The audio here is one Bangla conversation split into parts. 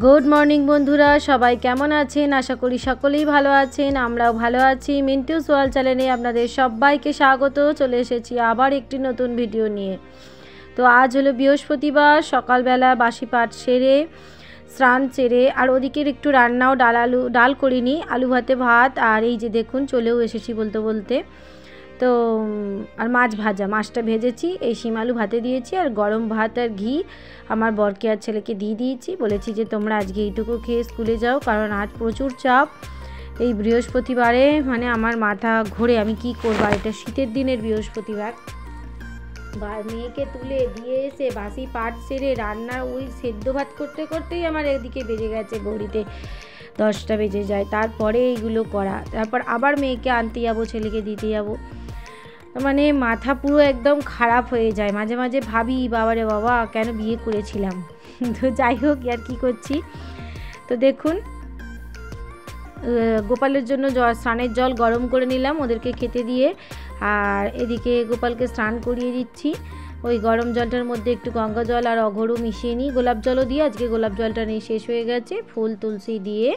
গুড মর্নিং বন্ধুরা, সবাই কেমন আছেন? আশা করি সকলেই ভালো আছেন। আমরাও ভালো আছি। মিন্টুস ওয়ার্ল্ড চ্যানেলে আপনাদের সবাইকে স্বাগত। চলে এসেছি আবার একটি নতুন ভিডিও নিয়ে। তো আজ হলো বৃহস্পতিবার, সকালবেলা বাসি পাঠ সেরে স্নান সেরে আর ওদিকের একটু রান্নাও ডাল করিনি, আলু ভাতে ভাত। আর এই যে দেখুন চলেও এসেছি বলতে বলতে। তো আর মাছ ভাজা, মাছটা ভেজেছি, এই শিম আলু ভাতে দিয়েছি আর গরম ভাত আর ঘি আমার বরকে আর ছেলেকে দিয়ে দিয়েছি। বলেছি যে তোমরা আজকে এইটুকু খেয়ে স্কুলে যাও, কারণ আজ প্রচুর চাপ। এই বৃহস্পতিবারে মানে আমার মাথা ঘোরে, আমি কি করব। এটা শীতের দিনের বৃহস্পতিবার, মেয়েকে তুলে দিয়ে এসে বাসি পাট সেরে রান্নার ওই সেদ্ধ ভাত করতে করতেই আমার এদিকে বেজে গেছে, ঘড়িতে 10টা বেজে যায়। তারপরে এইগুলো করা, তারপর আবার মেয়েকে আনতে যাবো, ছেলেকে দিতে যাবো। মানে মাথা পুরো একদম খারাপ হয়ে যায়। মাঝে মাঝে ভাবি বাবারে বাবা কেন বিয়ে করেছিলাম। তো যাই হোক, আর কি করছি। তো দেখুন গোপালের জন্য স্নানের জল গরম করে নিলাম ওদেরকে খেতে দিয়ে, আর এদিকে গোপালকে স্নান করিয়ে দিচ্ছি। ওই গরম জলটার মধ্যে একটু গঙ্গা জল আর অঘরও মিশিয়ে নিই, গোলাপ জলও দিয়ে। আজকে গোলাপ জলটা নেই, শেষ হয়ে গেছে। ফুল তুলসী দিয়ে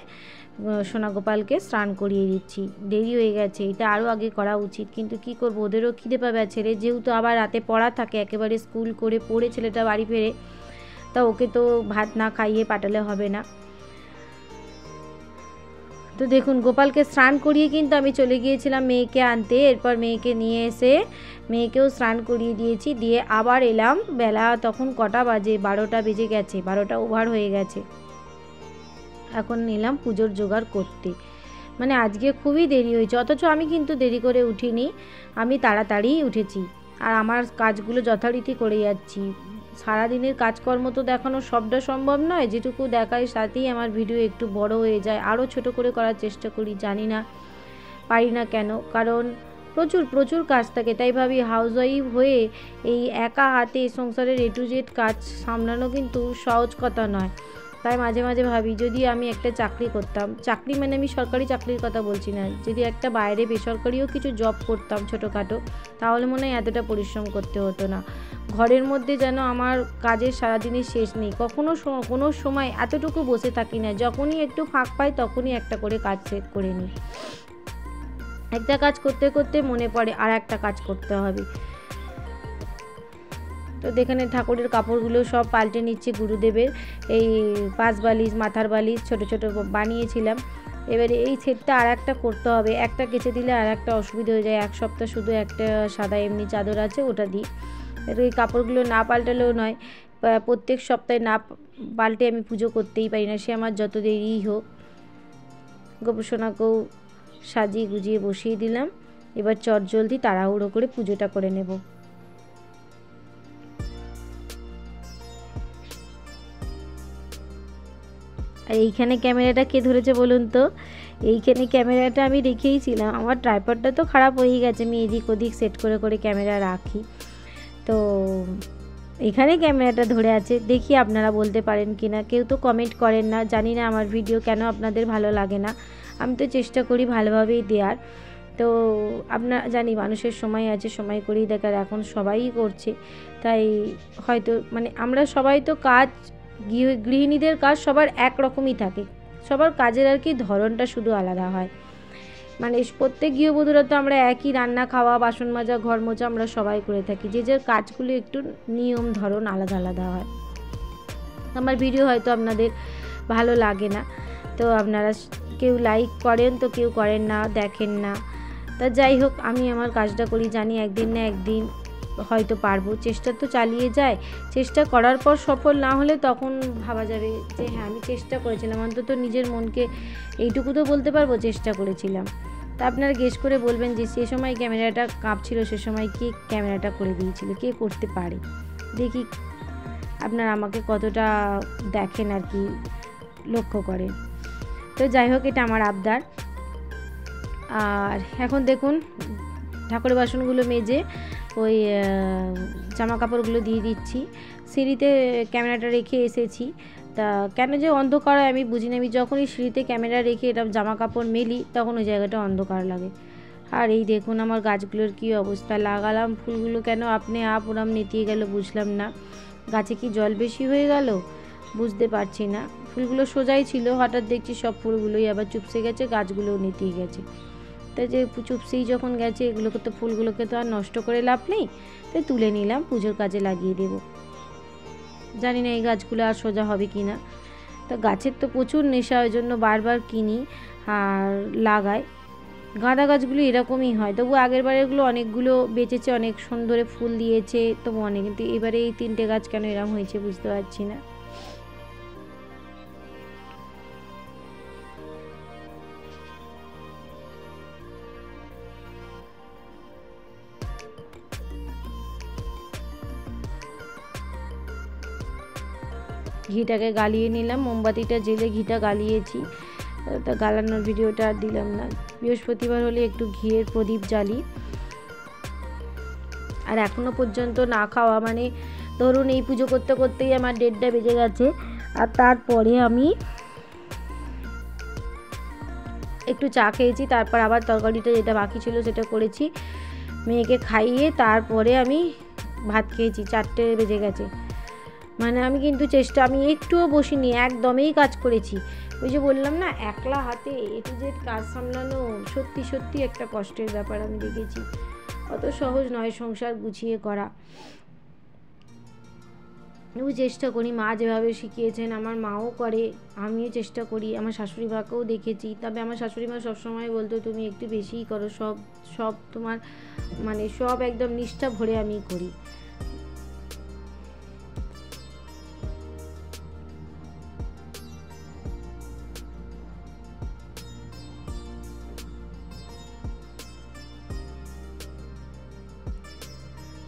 সোনা গোপালকে স্নান করিয়ে দিচ্ছি। দেরি হয়ে গেছে, এটা আরও আগে করা উচিত, কিন্তু কি করব, ওদেরও খিদে পাবে। ছেলে যেহেতু আবার রাতে পড়া থাকে, একেবারে স্কুল করে পড়ে ছেলেটা বাড়ি ফেরে, তা ওকে তো ভাত না খাইয়ে পাঠালে হবে না। তো দেখুন গোপালকে স্নান করিয়ে কিন্তু আমি চলে গিয়েছিলাম মেয়েকে আনতে। এরপর মেয়েকে নিয়ে এসে মেয়েকেও স্নান করিয়ে দিয়েছি, দিয়ে আবার এলাম। বেলা তখন কটা বাজে, 12টা বেজে গেছে, 12টা ওভার হয়ে গেছে। এখন নিলাম পুজোর জোগাড় করতে। মানে আজকে খুবই দেরি হয়েছে, অথচ আমি কিন্তু দেরি করে উঠিনি, আমি তাড়াতাড়িই উঠেছি। আর আমার কাজগুলো যথারীতি করে যাচ্ছি। সারাদিনের কাজকর্ম তো দেখানো সবটা সম্ভব নয়, যেটুকু দেখাই সাথেই আমার ভিডিও একটু বড় হয়ে যায়। আরও ছোট করে করার চেষ্টা করি, জানি না পারি না কেন, কারণ প্রচুর প্রচুর কাজ থাকে। তাই ভাবি হাউসওয়াইফ হয়ে এই একা হাতে সংসারের A to Z কাজ সামলানো কিন্তু সহজ কথা নয়। তাই মাঝে মাঝে ভাবি যদি আমি একটা চাকরি করতাম, চাকরি মানে আমি সরকারি চাকরির কথা বলছি না, যদি একটা বাইরে বেসরকারিও কিছু জব করতাম ছোটোখাটো, তাহলে মনে হয় এতটা পরিশ্রম করতে হতো না। ঘরের মধ্যে যেন আমার কাজের সারাদিনের শেষ নেই, কোনো সময় এতটুকু বসে থাকি না। যখনই একটু ফাঁক পাই তখনই একটা করে কাজ সেট করে নিই। একটা কাজ করতে করতে মনে পড়ে আর একটা কাজ করতে হবে। তো এখানে ঠাকুরের কাপড়গুলো সব পাল্টে নিচ্ছে গুরুদেবের। এই পাঁচ বালিশ, মাথার বালিশ ছোট ছোট বানিয়েছিলাম। এবারে এই সেটটা আর একটা করতে হবে, একটা কেচে দিলে আর একটা অসুবিধা হয়ে যায়। এক সপ্তাহ শুধু একটা সাদা এমনি চাদর আছে, ওটা দিই। এবার এই কাপড়গুলো না পাল্টালেও নয়, প্রত্যেক সপ্তাহে না পাল্টে আমি পুজো করতেই পারি না, সে আমার যত দেরিই হোক। গোপসোনাকেও সাজিয়ে গুজিয়ে বসিয়ে দিলাম। এবার চটজলদি তাড়াহুড়ো করে পুজোটা করে নেব। আর এইখানে ক্যামেরাটা কে ধরেছে বলুন তো? এইখানে ক্যামেরাটা আমি রেখেইছিলাম, আমার ট্রাইপডটা তো খারাপ হয়ে গেছে, আমি এদিক ওদিক সেট করে করে ক্যামেরা রাখি। তো এখানে ক্যামেরাটা ধরে আছে, দেখি আপনারা বলতে পারেন কি না। কেউ তো কমেন্ট করেন না, জানি না আমার ভিডিও কেন আপনাদের ভালো লাগে না। আমি তো চেষ্টা করি ভালোভাবেই দেওয়ার। তো আপনার জানি মানুষের সময় আছে, সময় করেই দেখার, এখন সবাই করছে। তাই হয়তো মানে আমরা সবাই তো কাজ, গৃহিণীদের কাজ সবার একরকমই থাকে, সবার কাজের আর কি ধরনটা শুধু আলাদা হয়। মানে প্রত্যেক গৃহবধূরা তো আমরা একই রান্না, খাওয়া, বাসন মাজা, ঘর মোছা আমরা সবাই করে থাকি, যে যার কাজগুলো একটু নিয়ম ধরন আলাদা আলাদা হয়। আমার ভিডিও হয়তো আপনাদের ভালো লাগে না, তো আপনারা কেউ লাইক করেন তো কেউ করেন না, দেখেন না। তা যাই হোক, আমি আমার কাজটা করি, জানি একদিন না একদিন হয়তো পারবো। চেষ্টা তো চালিয়ে যায়, চেষ্টা করার পর সফল না হলে তখন ভাবা যাবে যে হ্যাঁ আমি চেষ্টা করেছিলাম। অন্তত নিজের মনকে এইটুকু তো বলতে পারবো চেষ্টা করেছিলাম। তা আপনারা গেস করে বলবেন যে সে সময় ক্যামেরাটা কাঁপছিল, সে সময় কে ক্যামেরাটা করে দিয়েছিল, কে করতে পারে। দেখি আপনারা আমাকে কতটা দেখেন আর কি, লক্ষ্য করেন। তো যাই হোক, এটা আমার আবদার। আর এখন দেখুন ঠাকুরের বাসনগুলো মেজে ওই জামা কাপড়গুলো দিয়ে দিচ্ছি। সিঁড়িতে ক্যামেরাটা রেখে এসেছি, তা কেন যে অন্ধকার হয় আমি বুঝি না। আমি যখনই সিঁড়িতে ক্যামেরা রেখে এটা জামা কাপড় মেলি তখন ওই জায়গাটা অন্ধকার লাগে। আর এই দেখুন আমার গাছগুলোর কী অবস্থা, লাগালাম ফুলগুলো কেন আপনি ওরম নেতিয়ে গেল বুঝলাম না। গাছে কি জল বেশি হয়ে গেল বুঝতে পারছি না। ফুলগুলো সোজাই ছিল, হঠাৎ দেখছি সব ফুলগুলোই আবার চুপসে গেছে, গাছগুলোও নেতিয়ে গেছে। তাই যে চুপসেই যখন গেছে, এগুলোকে তো ফুলগুলোকে তো আর নষ্ট করে লাভ নেই, তাই তুলে নিলাম, পুজোর কাজে লাগিয়ে দেব। জানি না এই গাছগুলো আর সোজা হবে কি না। তা গাছের তো প্রচুর নেশা, ওই জন্য বারবার কিনি আর লাগাই। গাঁদা গাছগুলো এরকমই হয়, তবু আগের বারেগুলো অনেকগুলো বেঁচেছে, অনেক সুন্দরে ফুল দিয়েছে, তবু অনেক, কিন্তু এবারে এই 3টে গাছ কেন এরকম হয়েছে বুঝতে পারছি না। ঘিটাকে গালিয়ে নিলাম, মোমবাতিটা জেলে ঘিটা গালিয়েছি, তা গালানোর ভিডিওটা আর দিলাম না। বৃহস্পতিবার হলে একটু ঘিয়ের প্রদীপ জ্বালি। আর এখনও পর্যন্ত না খাওয়া, মানে ধরুন এই পুজো করতে করতেই আমার 1:30 বেজে গেছে, আর তারপরে আমি একটু চা খেয়েছি, তারপর আবার তরকারিটা যেটা বাকি ছিল সেটা করেছি, মেয়েকে খাইয়ে তারপরে আমি ভাত খেয়েছি। 4টে বেজে গেছে। মানে আমি কিন্তু আমি একটুও বসিনি, একদমই কাজ করেছি। ওই যে বললাম না, একলা হাতে A to Z কাজ সামলানো সত্যি সত্যি একটা কষ্টের ব্যাপার। আমি দেখেছি অত সহজ নয় সংসার গুছিয়ে করা। আমি চেষ্টা করি, মা যেভাবে শিখিয়েছেন আমার মাও করে, আমিও চেষ্টা করি, আমার শাশুড়ি মাকেও দেখেছি। তবে আমার শাশুড়ি মা সবসময় বলতো তুমি একটু বেশিই করো, সব তোমার মানে সব একদম নিষ্ঠা ভরে আমি করি।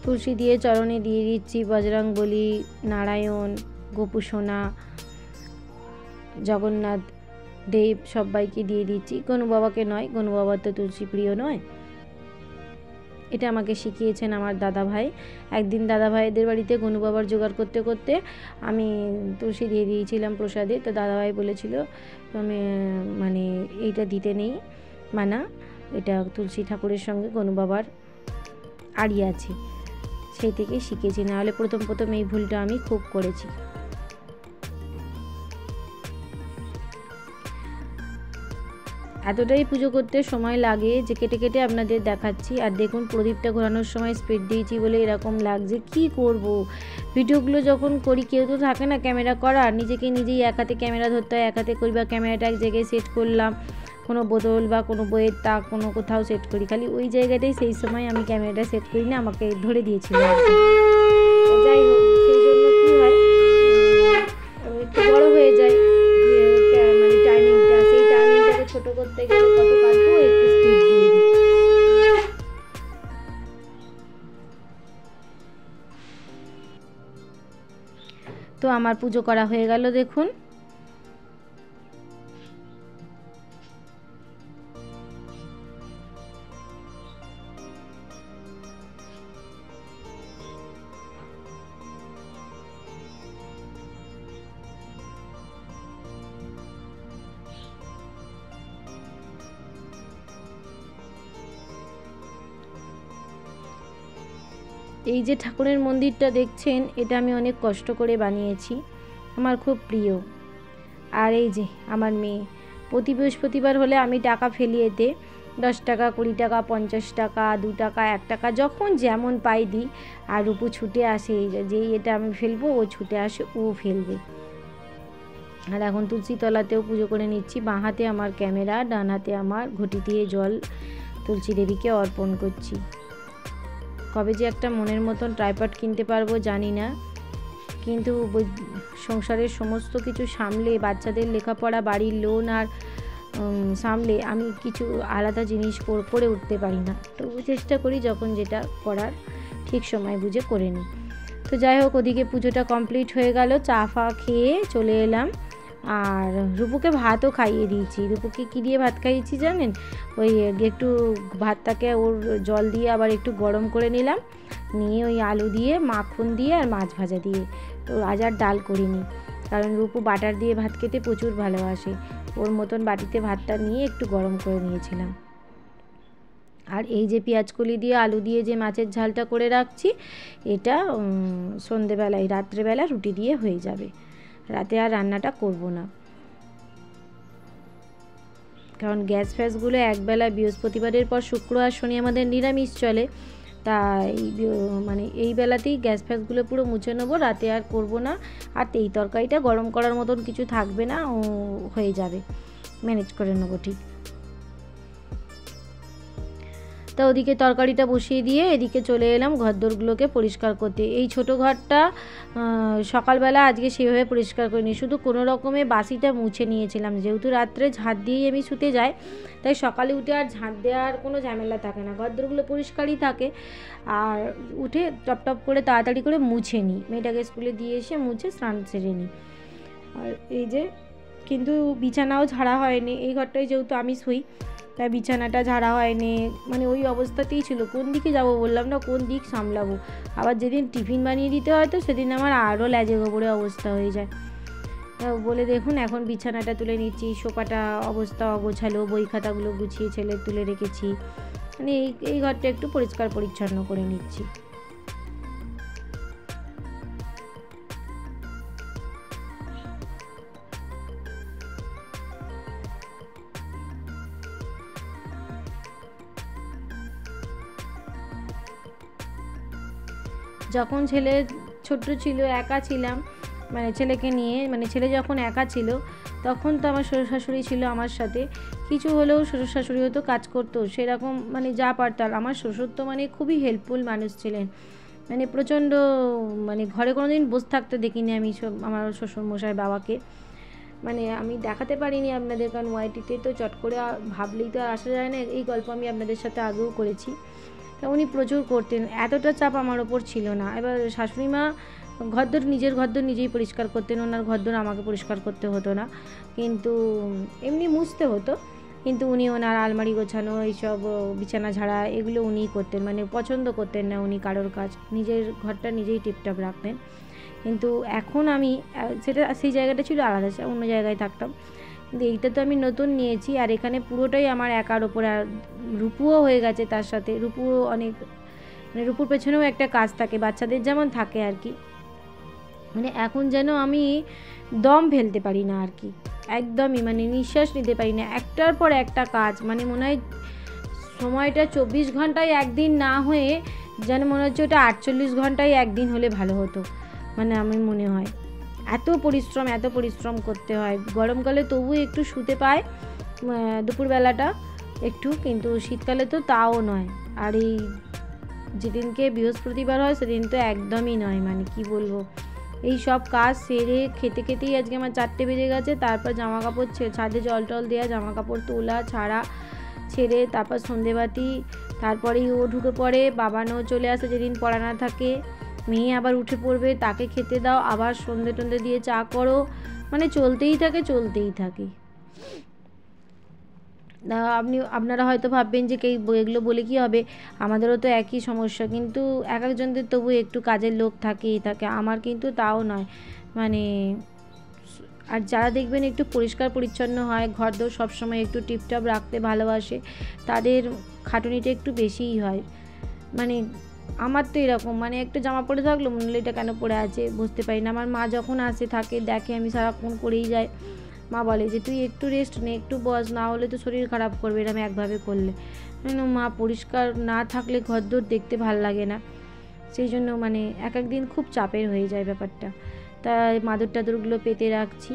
তুলসী দিয়ে চরণে দিয়ে দিচ্ছি বজরংবলী, নারায়ণ, গোপুসোনা, জগন্নাথ দেব সবাইকে দিয়ে দিচ্ছি। গনু বাবাকে নয়, গনু বাবার তো তুলসী প্রিয় নয়। এটা আমাকে শিখিয়েছেন আমার দাদা ভাই। একদিন দাদা ভাইদের বাড়িতে গনু বাবার জোগাড় করতে করতে আমি তুলসী দিয়ে দিয়েছিলাম প্রসাদে। তো দাদা ভাই বলেছিল আমি মানে এইটা দিতে নেই মানা, এটা তুলসী ঠাকুরের সঙ্গে গনু বাবার আড়ি আছে। সেই থেকেই শিখেছি, নাহলে প্রথম এই ভুলটা আমি খুব করেছি। এতটাই পুজো করতে সময় লাগে যে কেটে কেটে আপনাদের দেখাচ্ছি। আর দেখুন প্রদীপটা ঘোরানোর সময় স্পিড দিয়েছি বলে এরকম লাগছে। কি করব, ভিডিওগুলো যখন করি কেউ তো থাকে না ক্যামেরা করার, নিজেকে নিজেই এক হাতে ক্যামেরা ধরতে হয়, এক হাতে করি, বা ক্যামেরাটা এক জায়গায় সেট করলাম, কোনো বোতল বা কোনো বইয়ের তাক কোনো কোথাও সেট করি, খালি ওই জায়গাটাই সেই সময় আমি ক্যামেরাটা সেট করি না, আমাকে ধরে দিয়েছিল। যাই হোক, সেই জন্য কী হয় একটু বড়ো হয়ে যায় মানে টার্নিংটা, সেই টার্নিংটাকে ছোটো করতে গেলে কত কাটবো, একটু স্পিড দিয়ে দিই। তো আমার পুজো করা হয়ে গেল দেখুন। এই যে ঠাকুরের মন্দিরটা দেখছেন, এটা আমি অনেক কষ্ট করে বানিয়েছি, আমার খুব প্রিয়। আর এই যে আমার মেয়ে, প্রতি বৃহস্পতিবার হলে আমি টাকা ফেলি এতে, 10 টাকা, 20 টাকা, 50 টাকা, 2 টাকা, 1 টাকা, যখন যেমন পাই দিই। আর রূপু ছুটে আসে, যেই এটা আমি ফেলবো ও ছুটে আসে, ও ফেলবে। আর এখন তুলসী তলাতেও পুজো করে নিচ্ছি। বাঁ হাতে আমার ক্যামেরা, ডান হাতে আমার ঘটি দিয়ে জল তুলসী দেবীকে অর্পণ করছি। কবে যে একটা মনের মতন ট্রাইপড কিনতে পারবো জানি না, কিন্তু সংসারের সমস্ত কিছু সামলে, বাচ্চাদের লেখাপড়া, বাড়ির লোন আর সামলে আমি কিছু আলাদা জিনিস করে উঠতে পারি না। তবু চেষ্টা করি যখন যেটা করার ঠিক সময় বুঝে করে নিই। তো যাই হোক, ওদিকে পুজোটা কমপ্লিট হয়ে গেল, চা ফা খেয়ে চলে এলাম। আর রূপুকে ভাতও খাইয়ে দিয়েছি। রূপুকে কী দিয়ে ভাত খাইয়েছি জানেন? ওই একটু ভাতটাকে ওর জল দিয়ে আবার একটু গরম করে নিলাম, নিয়ে ওই আলু দিয়ে, মাখন দিয়ে আর মাছ ভাজা দিয়ে। তো আজ আর ডাল করিনি, কারণ রূপু বাটার দিয়ে ভাত খেতে প্রচুর ভালোবাসে। ওর মতন বাটিতে ভাতটা নিয়ে একটু গরম করে নিয়েছিলাম। আর এই যে পেঁয়াজকলি দিয়ে আলু দিয়ে যে মাছের ঝালটা করে রাখছি, এটা সন্ধেবেলায়, রাত্রেবেলা রুটি দিয়ে হয়ে যাবে। রাতে আর রান্নাটা করব না। কারণ গ্যাস ফ্যাসগুলো একবেলা বৃহস্পতিবারের পর শুক্র আর শনি আমাদের নিরামিষ চলে, তাই মানে এই বেলাতেই গ্যাস ফ্যাসগুলো পুরো মুছে নেবো, রাতে আর করব না। আর এই তরকারিটা গরম করার মতন কিছু থাকবে না, ও হয়ে যাবে, ম্যানেজ করে নেবো ঠিক। তা ওদিকে তরকারিটা বসিয়ে দিয়ে এদিকে চলে এলাম ঘরদোরগুলোকে পরিষ্কার করতে। এই ছোটো ঘরটা সকালবেলা আজকে সেভাবে পরিষ্কার করিনি, শুধু কোনো রকমে বাসিটা মুছে নিয়েছিলাম। যেহেতু রাত্রে ঝাঁট দিয়েই আমি শুতে যাই, তাই সকালে উঠে আর ঝাঁট দেওয়ার কোনো ঝামেলা থাকে না, ঘরদোরগুলো পরিষ্কারই থাকে। আর উঠে টপ করে তাড়াতাড়ি করে মুছে নিই, মেয়েটাকে স্কুলে দিয়ে এসে মুছে স্নান সেরে নিই। আর এই যে কিন্তু বিছানাও ঝাড়া হয়নি, এই ঘরটায় যেহেতু আমি শুই তাই বিছানাটা ঝাড়া হয়নি, মানে ওই অবস্থাতেই ছিল। কোন দিকে যাব বললাম না, কোন দিক সামলাবো। আবার যেদিন টিফিন বানিয়ে দিতে হয় তো সেদিন আমার আরও ল্যাজে গোবরে অবস্থা হয়ে যায় বলে। দেখুন এখন বিছানাটা তুলে নিচ্ছি, সোফাটা অবস্থা অগোছালো, বই খাতাগুলো গুছিয়ে ছেলে তুলে রেখেছি, মানে এই ঘরটা একটু পরিষ্কার পরিচ্ছন্ন করে নিচ্ছি। যখন ছেলে ছোট্ট ছিল, একা ছিলাম, মানে ছেলেকে নিয়ে, মানে ছেলে যখন একা ছিল তখন তো আমার শ্বশুর শাশুড়ি ছিল আমার সাথে, কিছু হলেও শ্বশুর শাশুড়ি হয়তো কাজ করতো সেরকম, মানে যা পারতাম। আমার শ্বশুর তো মানে খুবই হেল্পফুল মানুষ ছিলেন, মানে প্রচণ্ড, মানে ঘরে কোনো দিন বসে থাকতে দেখিনি আমি আমার শ্বশুরমশাই বাবাকে। মানে আমি দেখাতে পারিনি আপনাদের, কারণ ওয়াইটিতে তো চট করে ভাবলেই তো আর আসা যায় না। এই গল্প আমি আপনাদের সাথে আগেও করেছি। তা উনি প্রচুর করতেন, এতটা চাপ আমার ওপর ছিল না। এবার শাশুড়ি মা ঘরদোর, নিজের ঘরদোর নিজেই পরিষ্কার করতেন, ওনার ঘরদোর আমাকে পরিষ্কার করতে হতো না, কিন্তু এমনি মুছতে হতো। কিন্তু উনি ওনার আলমারি গোছানো, এইসব বিছানা ঝাড়া এগুলো উনিই করতেন, মানে পছন্দ করতেন না উনি কারোর কাজ, নিজের ঘরটা নিজেই টিপটপ রাখতেন। কিন্তু এখন আমি সেই জায়গাটা ছিল আলাদা, অন্য জায়গায় থাকতাম, কিন্তু এইটা তো আমি নতুন নিয়েছি। আর এখানে পুরোটাই আমার একার ওপরে, আর রূপুও হয়ে গেছে তার সাথে। রূপুও অনেক, মানে রূপুর পেছনেও একটা কাজ থাকে, বাচ্চাদের যেমন থাকে আর কি। মানে এখন যেন আমি দম ফেলতে পারি না আর কি, একদমই, মানে নিঃশ্বাস নিতে পারি না, একটার পর একটা কাজ। মানে মনে হয় সময়টা 24 ঘন্টায় একদিন না হয়ে যেন মনে হচ্ছে ওটা 48 ঘন্টায় একদিন হলে ভালো হতো, মানে আমি মনে হয় এত পরিশ্রম করতে হয়। গরমকালে তবু একটু শুতে পায় দুপুরবেলাটা একটু, কিন্তু শীতকালে তো তাও নয়। আর এই যেদিনকে বৃহস্পতিবার হয় সেদিন তো একদমই নয়, মানে কি বলবো। এই সব কাজ সেরে খেতেই আজকে আমার 4টে বেজে গেছে। তারপর জামা কাপড় ছাদে জল টল দেওয়া, জামা কাপড় তোলা ছাড়া, ছেড়ে তারপর সন্ধেবাতি, তারপরেই ও ঢুকে পড়ে, বাবানও চলে আসে যেদিন পড়া না থাকে, মেয়ে আবার উঠে পড়বে, তাকে খেতে দাও, আবার সন্ধে টন্ধে দিয়ে চা করো, মানে চলতেই থাকে। আপনারা হয়তো ভাববেন যে এগুলো বলে কি হবে, আমাদেরও তো একই সমস্যা, কিন্তু এক একজনদের তবু একটু কাজের লোক থাকেই থাকে, আমার কিন্তু তাও নয়। মানে আর যারা দেখবেন একটু পরিষ্কার পরিচ্ছন্ন হয়, ঘরদোর সবসময় একটু টিপটপ রাখতে ভালোবাসে, তাদের খাটুনিটা একটু বেশিই হয়। মানে আমার তো এরকম, মানে একটু জামা পরে থাকলো মনে হলো এটা কেন পরে আছে, বুঝতে পারি না। আমার মা যখন আসে থাকে, দেখে আমি সারাক্ষণ করেই যাই, মা বলে যে তুই একটু রেস্ট নে, একটু বস, না হলে তো শরীর খারাপ করবে এরকম একভাবে করলে। মা পরিষ্কার না থাকলে ঘরদোর দেখতে ভাল লাগে না, সেই জন্য মানে এক দিন খুব চাপের হয়ে যায় ব্যাপারটা। তাই মাদুর টাদুরগুলো পেতে রাখছি,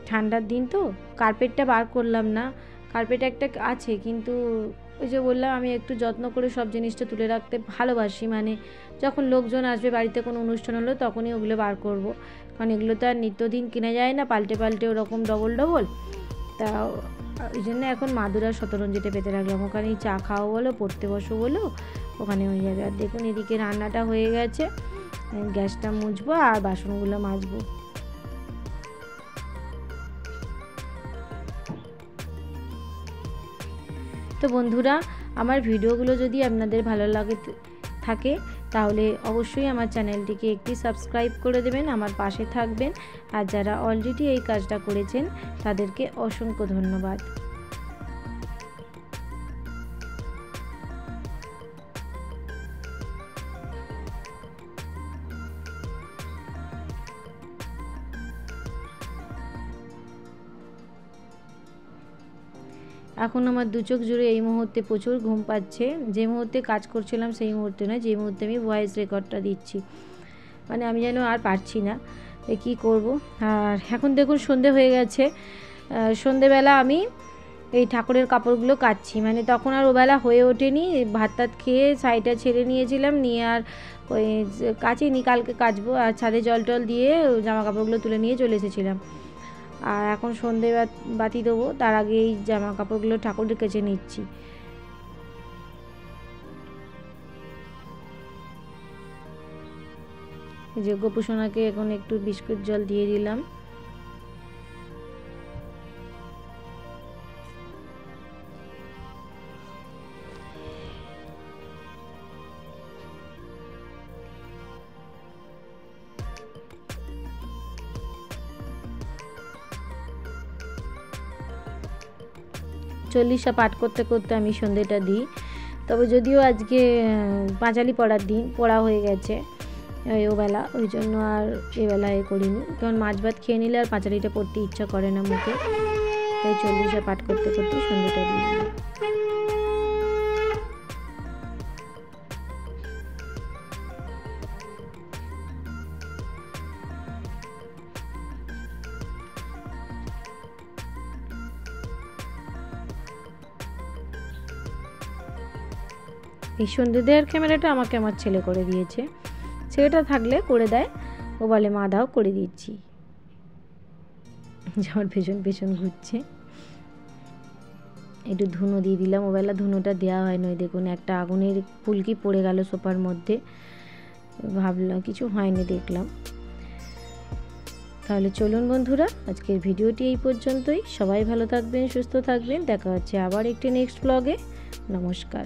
ঠান্ডার দিন তো। কার্পেটটা বার করলাম না, কার্পেট একটা আছে, কিন্তু ওই যে বললাম আমি একটু যত্ন করে সব জিনিসটা তুলে রাখতে ভালোবাসি, মানে যখন লোকজন আসবে বাড়িতে, কোনো অনুষ্ঠান হলো তখনই ওগুলো বার করব, কারণ এগুলো তো আর নিত্যদিন কিনে যায় না, পাল্টে ওরকম ডবল। তা ওই জন্য এখন মাদুর আর শতরঞ্জিটা পেতে রাখলাম, ওখানেই চা খাওয়া বলো, পড়তে বসো বলো, ওখানে হয়ে যাবে। আর দেখুন এদিকে রান্নাটা হয়ে গেছে, গ্যাসটা মুছবো আর বাসনগুলো মাজবো। তো বন্ধুরা, আমার ভিডিওগুলো যদি আপনাদের ভালো থাকে তাহলে অবশ্যই আমার চ্যানেলটিকে একটি সাবস্ক্রাইব করে দেবেন, আমার পাশে থাকবেন। আর যারা অলরেডি এই কাজটা করেছেন তাদেরকে অসংখ্য ধন্যবাদ। এখন আমার দু চোখ জুড়ে এই মুহূর্তে প্রচুর ঘুম পাচ্ছে। যে মুহূর্তে কাজ করছিলাম সেই মুহূর্তে নয়, যে মুহূর্তে আমি ভয়েস রেকর্ডটা দিচ্ছি, মানে আমি যেন আর পারছি না, কি করব। আর এখন দেখুন সন্ধে হয়ে গেছে। সন্ধেবেলা আমি এই ঠাকুরের কাপড়গুলো কাচ্ছি, মানে তখন আর ওবেলা হয়ে ওঠেনি। ভাত টাত খেয়ে সাইডটা ছেড়ে নিয়েছিলাম, নিয়ে আর ওই কাচিনি, কালকে কাচবো। আর ছাদে জল টল দিয়ে জামা কাপড়গুলো তুলে নিয়ে চলে এসেছিলাম। আর এখন সন্ধে বাতি দেবো, তার আগে এই জামা কাপড়গুলো ঠাকুরের কেচে নিচ্ছি। যে গোপুসোনাকে এখন একটু বিস্কুট জল দিয়ে দিলাম। চল্লিশা পাঠ করতে করতে আমি সন্ধেটা দিই। তবে যদিও আজকে পাঁচালি পড়ার দিন, পড়া হয়ে গেছে ওবেলা, ওই জন্য আর এবেলায় করিনি, কারণ মাছ ভাত খেয়ে নিলে আর পাঁচালিটা পড়তে ইচ্ছা করে না মুখে, তাই চল্লিশা পাঠ করতে করতে সন্ধেটা দিই। এই সন্ধে দেওয়ার ক্যামেরাটা আমাকে আমার ছেলে করে দিয়েছে। ছেলেটা থাকলে করে দেয়, ও বলে মা দাও, করে দিচ্ছি। আমার পেছন পেছন ঘুরছে। একটু ধুনো দিয়ে দিলাম, ওবেলা ধুনোটা দেওয়া হয়নি। ওই দেখুন একটা আগুনের ফুলকি পড়ে গেল সোফার মধ্যে, ভাবলাম কিছু হয়নি, দেখলাম। তাহলে চলুন বন্ধুরা, আজকের ভিডিওটি এই পর্যন্তই। সবাই ভালো থাকবেন, সুস্থ থাকবেন, দেখা হচ্ছে আবার একটি নেক্সট ব্লগে। নমস্কার।